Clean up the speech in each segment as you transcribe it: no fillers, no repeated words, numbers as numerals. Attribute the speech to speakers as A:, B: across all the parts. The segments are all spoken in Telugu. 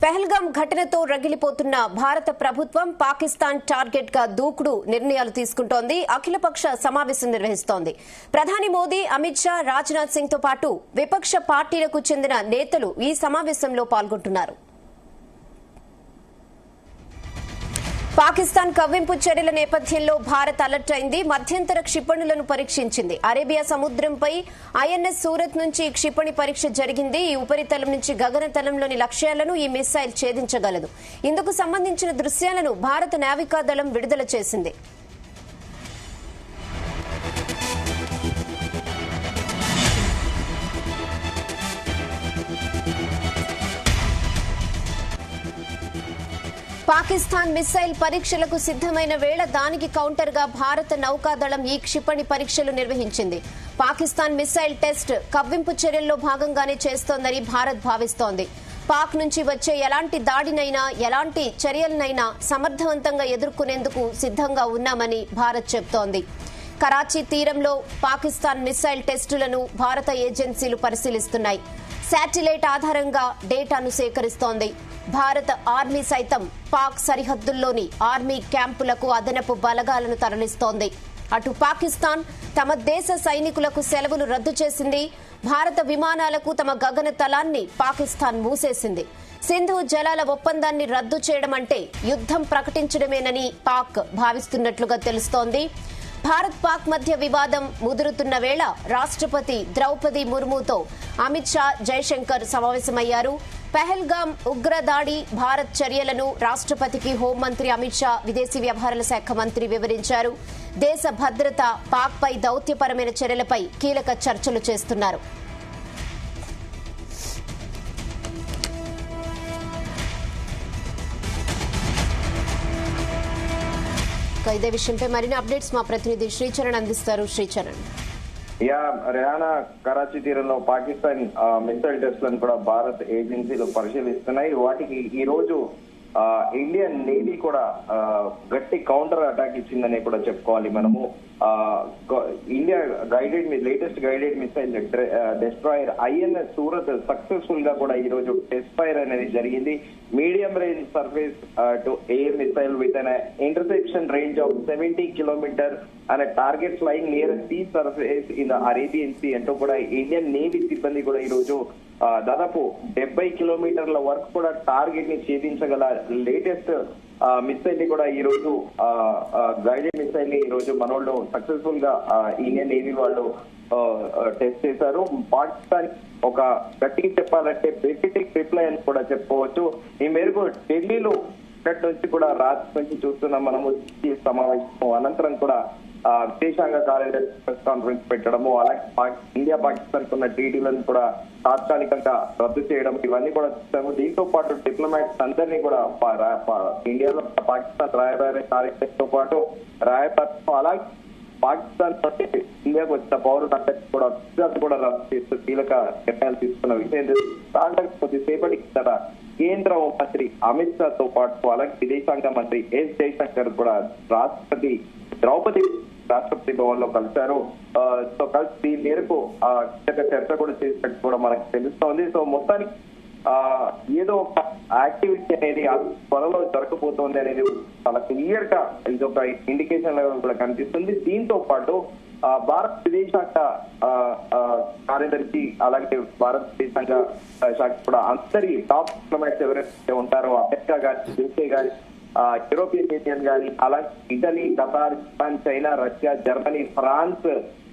A: పెహల్గాం ఘటనతో రగిలిపోతున్న భారత ప్రభుత్వం పాకిస్తాన్ టార్గెట్ గా దూకుడు నిర్ణయాలు తీసుకుంటోంది. అఖిలపక్ష సమావేశం నిర్వహిస్తోంది. ప్రధాని మోదీ, అమిత్ షా, రాజ్నాథ్ సింగ్ తో పాటు విపక్ష పార్టీలకు చెందిన నేతలు ఈ సమావేశంలో పాల్గొంటున్నారు. పాకిస్తాన్ కవ్వింపు చర్యల నేపథ్యంలో భారత్ అలర్ట్ అయింది. మధ్యంతర క్షిపణులను పరీక్షించింది. అరేబియా సముద్రంపై ఐఎన్ఎస్ సూరత్ నుంచి క్షిపణి పరీక్ష జరిగింది. ఈ ఉపరితలం నుంచి గగనతలంలోని లక్ష్యాలను ఈ మిసైల్ ఛేదించగలదు. ఇందుకు సంబంధించిన దృశ్యాలను భారత నావికాదళం విడుదల చేసింది. పాకిస్తాన్ మిసైల్ పరీక్షలకు సిద్దమైన వేళ దానికి కౌంటర్ గా భారత నౌకాదళం ఈ క్షిపణి పరీక్షలు నిర్వహించింది. పాకిస్తాన్ మిసైల్ టెస్ట్ కవ్వింపు చర్యల్లో భాగంగానే చేస్తోందని భారత్ భావిస్తోంది. పాక్ నుంచి వచ్చే ఎలాంటి దాడినైనా, ఎలాంటి చర్యలనైనా సమర్థవంతంగా ఎదుర్కొనేందుకు సిద్దంగా ఉన్నామని భారత్ చెబుతోంది. కరాచీ తీరంలో పాకిస్తాన్ మిసైల్ టెస్టులను భారత ఏజెన్సీలు పరిశీలిస్తున్నాయి. శాటిలైట్ ఆధారంగా డేటాను సేకరిస్తోంది. భారత ఆర్మీ సైతం పాక్ సరిహద్దుల్లోని ఆర్మీ క్యాంపులకు అదనపు బలగాలను తరలిస్తోంది. అటు పాకిస్తాన్ తమ దేశ సైనికులకు సెలవులు రద్దు చేసింది. భారత విమానాలకు తమ గగన తలాన్ని పాకిస్తాన్ మూసేసింది. సింధు జలాల ఒప్పందాన్ని రద్దు చేయడం అంటే యుద్దం ప్రకటించడమేనని పాక్ భావిస్తున్నట్లుగా తెలుస్తోంది. భారత్ పాక్ మధ్య వివాదం ముదురుతున్న వేళ రాష్ట్రపతి ద్రౌపది ముర్ముతో అమిత్ షా, జైశంకర్ సమావేశమయ్యారు. పెహల్గాం ఉగ్రదాడి, భారత్ చర్యలను రాష్ట్రపతికి హోంమంత్రి అమిత్ షా, విదేశీ వ్యవహారాల శాఖ మంత్రి వివరించారు. దేశ భద్రత, పాక్ పై దౌత్యపరమైన చర్యలపై కీలక చర్చలు చేస్తున్నారు. ఇదే విషయంపై మరిన్ని అప్డేట్స్ మా ప్రతినిధి శ్రీచరణ్ అందిస్తారు. శ్రీచరణ్.
B: రేహానా, కరాచీ తీరంలో పాకిస్తాన్ మిసైల్ టెస్ట్లను కూడా భారత్ ఏజెన్సీలు పరిశీలిస్తున్నాయి. వాటికి ఈ రోజు ఇండియన్ నేవీ కూడా గట్టి కౌంటర్ అటాక్ ఇచ్చిందని కూడా చెప్పుకోవాలి మనము. India latest guided missile destroyer INS Surat successful గా కూడా ఈ రోజు టెస్ట్ ఫైర్ అనేది జరిగింది. Medium range surface to air missile with an interception range of 70 kilometre and target flying near sea surface in the Arabian Sea అంటూ కూడా ఇండియన్ నేవీ సిబ్బంది కూడా ఈ రోజు దాదాపు 70 కిలోమీటర్ల వరకు కూడా టార్గెట్ ని ఛేదించగల లేటెస్ట్ మిసైల్ ని కూడా ఈ రోజు గైడెడ్ మిసైల్ ని ఈ రోజు మనోళ్ళు సక్సెస్ఫుల్ గా ఇండియన్ నేవీ వాళ్ళు టెస్ట్ చేశారు. పాకిస్తాన్ ఒక గట్టిగా చెప్పాలంటే బెసిటిక్ రిప్లై అని కూడా చెప్పుకోవచ్చు. ఈ మేరకు ఢిల్లీలో ఇక్కడి నుంచి కూడా రాత్రి నుంచి చూస్తున్నాం మనము. సమావేశం అనంతరం కూడా విదేశాంగ కార్యదర్శి ప్రెస్ కాన్ఫరెన్స్ పెట్టడము, అలాగే ఇండియా పాకిస్తాన్ ఉన్న ట్రీటీలను కూడా తాత్కాలికంగా రద్దు చేయడం, ఇవన్నీ కూడా చూస్తాము. దీంతో పాటు డిప్లొమాట్స్ అందరినీ కూడా ఇండియాలో పాకిస్తాన్ రాయబారి కార్యదర్శితో పాటు రాయబారం, అలాగే పాకిస్తాన్ నుండి ఇండియాకు వచ్చిన పౌరులందరికీ కూడా రద్దు చేస్తూ కీలక నిర్ణయాలు తీసుకున్న విషయం దాంట్లో కొద్దిసేపటి కిందట కేంద్ర హోంమంత్రి అమిత్ షా తో పాటు అలాగే విదేశాంగ మంత్రి ఎస్ జైశంకర్ కూడా రాష్ట్రపతి ద్రౌపది రాష్ట్రపతి భవన్ లో కలిశారు. సో కలిసి ఈ మేరకు చర్చ కూడా చేసినట్టు కూడా మనకు తెలుస్తోంది. సో మొత్తానికి ఏదో ఒక యాక్టివిటీ అనేది త్వరలో జరగబోతోంది అనేది చాలా క్లియర్ గా ఇది ఒక ఇండికేషన్ కూడా కనిపిస్తుంది. దీంతో పాటు భారత విదేశాంగ కార్యదర్శి అలాగే భారత విదేశాంగ శాఖ కూడా అందరి టాప్ డిప్లొమాట్స్ ఎవరైతే ఉంటారో అమెరికా గాని, యూకే గాని, యూరోపియన్ యూనియన్ గాని, అలాగే Italy, Qatar, Japan, China, Russia, Germany, France,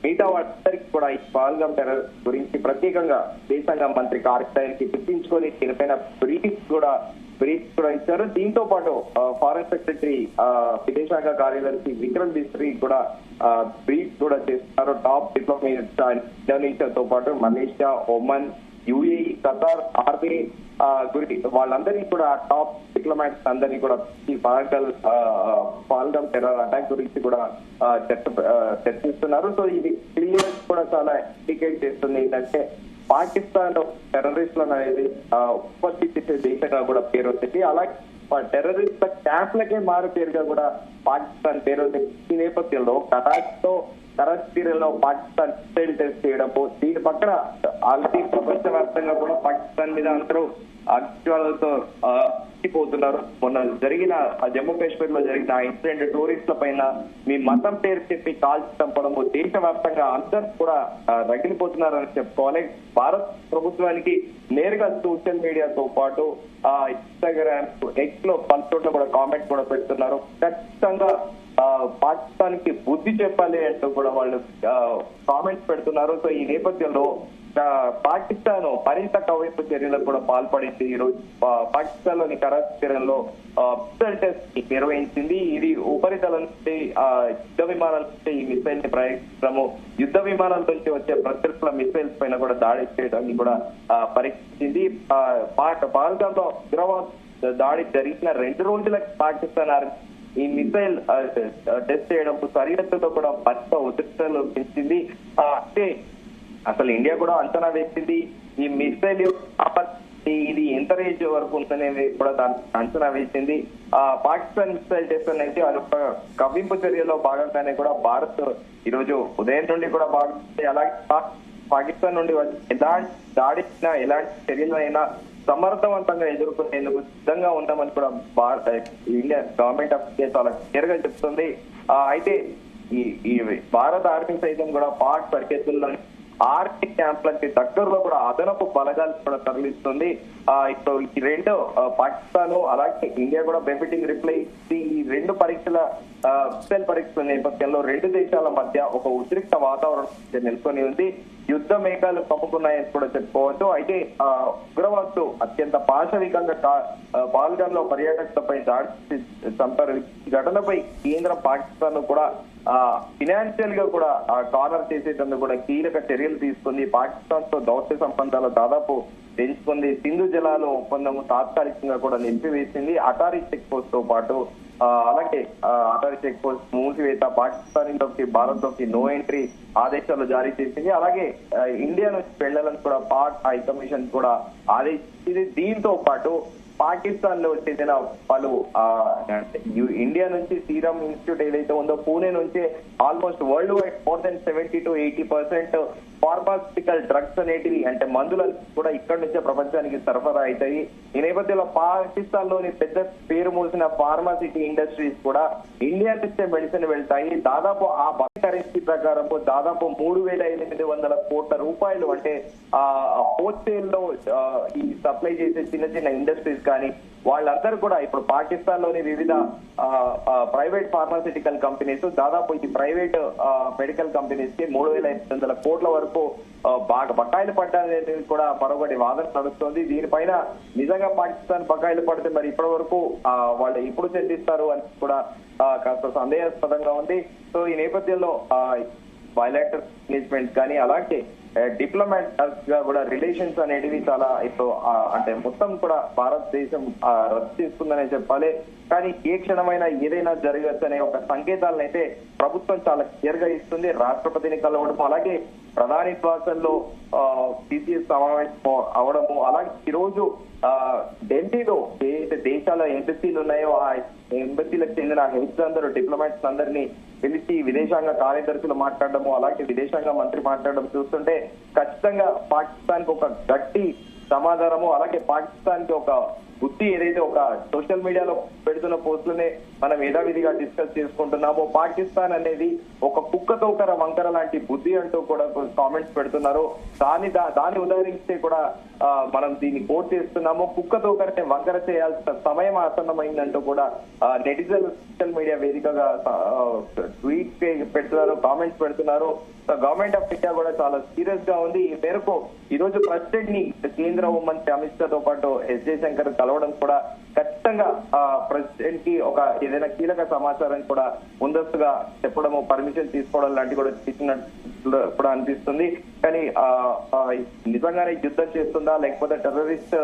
B: మిగతా వారందరికీ కూడా ఈ పహల్గాం టెర్రర్ గురించి ప్రత్యేకంగా విదేశాంగ మంత్రి కార్యాలయానికి గుర్తించుకొని దీనిపైన బ్రీఫ్ కూడా ఇచ్చారు. దీంతో పాటు ఫారెన్ సెక్రటరీ విదేశాంగ కార్యదర్శి విక్రమ్ మిస్రీ కూడా బ్రీఫ్ కూడా చేస్తున్నారు. టాప్ డిప్లొమాట్స్ ఇండోనేషియాతో పాటు Malaysia, Oman, UAE, Qatar, army గురించి వాళ్ళందరినీ కూడా టాప్ డిప్లొమాట్స్ అందరినీ కూడా ఈ పహల్గాం టెర్రర్ అటాక్ గురించి కూడా చర్చిస్తున్నారు. సో ఇది క్లియర్ కూడా చాలా ఇండికేట్ చేస్తుంది ఏంటంటే పాకిస్తాన్ టెర్రరిస్టులను అనేది ఉత్పత్తి చేసే దేశంగా కూడా పేరు వచ్చింది. అలాగే టెర్రరిస్టుల క్యాంప్లకే మారు పేరుగా కూడా పాకిస్తాన్ పేరు వచ్చింది. ఈ నేపథ్యంలో కరాచీలో కరాచీ తీరంలో పాకిస్తాన్ మిసైల్ టెస్ట్ చేయడము, దీని పక్కన ఆల్రెడీ ప్రపంచవ్యాప్తంగా కూడా పాకిస్తాన్ మీద అందరూ అగ్నిజ్వాలతో పోతున్నారు. మొన్న జరిగిన జమ్మూ కాశ్మీర్ లో జరిగిన ఇన్సిడెంట్ టూరిస్టుల పైన మీ మతం పేరు చెప్పి కాల్చి చంపడము దేశవ్యాప్తంగా అందరూ కూడా రగిలిపోతున్నారని చెప్పుకోవాలి. భారత ప్రభుత్వానికి నేరుగా సోషల్ మీడియాతో పాటు ఇన్స్టాగ్రామ్, ఎక్స్ లో పలుచోట్ల కూడా కామెంట్ కూడా పెడుతున్నారు. ఖచ్చితంగా పాకిస్తాన్ కి బుద్ధి చెప్పాలి అంటూ కూడా వాళ్ళు కామెంట్స్ పెడుతున్నారు. సో ఈ నేపథ్యంలో పాకిస్తాన్ మరింత కవ్వింపు చర్యలకు కూడా పాల్పడింది. ఈ రోజు పాకిస్తాన్ లోని కరాచీ తీరంలో మిసైల్ టెస్ట్ నిర్వహించింది. ఇది ఉపరితలం నుంచి యుద్ధ విమానాల నుంచి ఈ మిసైల్ ని ప్రయోగించడము, యుద్ధ విమానాల నుంచి వచ్చే ప్రత్యర్థుల మిసైల్స్ పైన కూడా దాడి చేయడానికి కూడా పరీక్షించింది. పాల్గొంలో ఉగ్రవాద దాడి జరిగిన 2 రోజులకు పాకిస్తాన్ ఆర్మీ ఈ మిసైల్ టెస్ట్ చేయడం సరిహద్దుతో కూడా మరింత ఉద్రిక్తతలు పెంచింది. అంటే అసలు ఇండియా కూడా అంచనా వేసింది ఈ మిసైల్ ఇది ఎంత రేంజ్ వరకు ఉందనేది కూడా దాన్ని అంచనా వేసింది. పాకిస్తాన్ మిసైల్ టెస్ట్ అనేది అదొక కవ్వింపు చర్యలో భాగంగానే కూడా భారత్ ఈ రోజు ఉదయం నుండి కూడా భాగం అలాగే పాకిస్తాన్ నుండి ఎలాంటి దాడినా ఎలాంటి చర్యలైనా సమర్థవంతంగా ఎదుర్కొనేందుకు సిద్ధంగా ఉన్నామని కూడా ఇండియా గవర్నమెంట్ ఆఫ్ ఇండియా చాలా క్లియర్ గా చెప్తుంది. అయితే ఈ భారత ఆర్మీ సైతం కూడా పాక్ సరిహద్దుల్లో ఆర్మీ క్యాంప్లకి దగ్గరలో కూడా అదనపు బలగాలు కూడా తరలిస్తుంది. ఇప్పుడు ఈ 2 పాకిస్తాన్ అలాగే ఇండియా కూడా బెనిఫిటింగ్ రిప్లై ఇచ్చి ఈ 2 పరీక్షల మిసైల్ పరీక్షల నేపథ్యంలో 2 దేశాల మధ్య ఒక ఉద్రిక్త వాతావరణం నెలకొని ఉంది. యుద్ధ మేఘాలు కమ్ముకున్నాయని కూడా చెప్పుకోవచ్చు. అయితే ఉగ్రవాదులు అత్యంత పాశవికంగా పాల్గొనలో పర్యాటకులపై దాడి చంపారు. ఈ ఘటనపై కేంద్రం పాకిస్తాన్ కూడా ఫినాన్షియల్ గా కూడా కార్నర్ చేసేటందుకు కూడా కీలక చర్యలు తీసుకుంది. పాకిస్తాన్ తో దౌత్య సంబంధాలు దాదాపు పెంచుకుంది. సింధు జలాల ఒప్పందం తాత్కాలికంగా కూడా నిలిపివేసింది. అటారీ చెక్ పోస్ట్ తో పాటు అలాగే అటారీ చెక్ పోస్ట్ మూసివేత, పాకిస్తాన్ లోకి భారత్ లోకి నో ఎంట్రీ ఆదేశాలు జారీ చేసింది. అలాగే ఇండియా నుంచి వెళ్లాలని కూడా పాక్ హై కమిషన్ కూడా ఆదేశించింది. దీంతో పాటు పాకిస్తాన్ లో చెందిన పలు ఇండియా నుంచి సీరం ఇన్స్టిట్యూట్ ఏదైతే ఉందో పూణే నుంచి almost world wide more than 70 to 80% pharmaceutical drugs అనేటివి అంటే మందులు కూడా ఇక్కడ నుంచే ప్రపంచానికి సరఫరా అవుతాయి. ఈ నేపథ్యంలో పాకిస్తాన్ లోని పెద్ద పేరు మోసిన ఫార్మాసిటీ ఇండస్ట్రీస్ కూడా ఇండియా నుంచే మెడిసిన్ వెళ్తాయి. దాదాపు ఆ కరెన్సీ ప్రకారం దాదాపు 3,800 కోట్ల రూపాయలు అంటే హోల్సేల్ లో ఈ సప్లై చేసే చిన్న చిన్న ఇండస్ట్రీస్ కానీ వాళ్ళందరూ కూడా ఇప్పుడు పాకిస్తాన్ లోని వివిధ ప్రైవేట్ ఫార్మాసిటికల్ కంపెనీస్ దాదాపు ఈ ప్రైవేట్ మెడికల్ కంపెనీస్ కి 3,500 కోట్ల వరకు బాగా బకాయిలు పడ్డాయనేది కూడా మరొకటి వాదన నడుస్తోంది. దీనిపైన నిజంగా పాకిస్తాన్ బకాయిలు పడితే మరి ఇప్పటి వరకు వాళ్ళు ఎప్పుడు చెల్లిస్తారు అని కూడా కాస్త సందేహాస్పదంగా ఉంది. సో ఈ నేపథ్యంలో బయలాటరల్ ఎంగేజ్మెంట్స్ కానీ అలాగే డిప్లొమాట్స్ గా కూడా రిలేషన్స్ అనేటివి చాలా ఇప్పుడు అంటే మొత్తం కూడా భారతదేశం రద్దు చేసుకుందనే చెప్పాలి. కానీ ఏ క్షణమైనా ఏదైనా జరగచ్చు అనే ఒక సంకేతాలను అయితే ప్రభుత్వం చాలా క్లియర్ గా ఇస్తుంది. రాష్ట్రపతిని కలవడం అలాగే ప్రధాని నివాసంలో సిసిఎస్ సమావేశం అవడము అలాగే ఈ రోజు ఢిల్లీలో ఏ దేశాల ఎంబసీలు ఉన్నాయో ఆ ఎంబసీలకు చెందిన హెడ్స్ అందరూ డిప్లొమాట్స్ అందరినీ పిలిచి విదేశాంగ కార్యదర్శులు మాట్లాడడము అలాగే విదేశాంగ మంత్రి మాట్లాడడం చూస్తుంటే ఖచ్చితంగా పాకిస్తాన్ కి ఒక గట్టి సమాధానము అలాగే పాకిస్తాన్ కి ఒక బుద్ధి ఏదైతే ఒక సోషల్ మీడియాలో పెడుతున్న పోస్టులనే మనం యథావిధిగా డిస్కస్ చేసుకుంటున్నామో పాకిస్తాన్ అనేది ఒక కుక్కతో ఒక వంకర లాంటి బుద్ధి అంటూ కూడా కామెంట్స్ పెడుతున్నారు. దాన్ని ఉదాహరిస్తే కూడా మనం దీన్ని కోట్ చేస్తున్నాము. కుక్కతో ఒకరిని వంకర చేయాల్సిన సమయం ఆసన్నమైందంటూ కూడా నెటిజన్ సోషల్ మీడియా వేదికగా ట్వీట్ పెడుతున్నారు, కామెంట్స్ పెడుతున్నారు. గవర్నమెంట్ ఆఫ్ ఇండియా కూడా చాలా సీరియస్ గా ఉంది. ఈ మేరకు ఈ రోజు ప్రెసిడెంట్ ని కేంద్ర హోంమంత్రి అమిత్ షా తో పాటు ఎస్ జయశంకర్ కలవడం కూడా ఖచ్చితంగా ప్రెసిడెంట్ కి ఒక ఏదైనా కీలక సమాచారం కూడా ముందస్తుగా చెప్పడము పర్మిషన్ తీసుకోవడం లాంటి కూడా చేసినట్లు కూడా అనిపిస్తుంది. కానీ నిజంగానే యుద్ధం చేస్తుందా లేకపోతే టెర్రరిస్ట్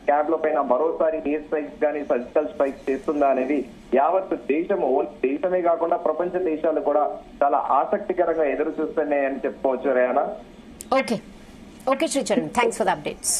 B: క్యాంప్ల పైన మరోసారి ఎయిర్ స్ట్రైక్స్ కానీ సర్జికల్ స్ట్రైక్స్ చేస్తుందా అనేది యావత్ దేశము దేశమే కాకుండా ప్రపంచ దేశాలు కూడా చాలా ఆసక్తికరంగా ఎదురు చూస్తున్నాయని చెప్పుకోవచ్చు. రేయానా
A: okay Sricharan, thanks for the updates.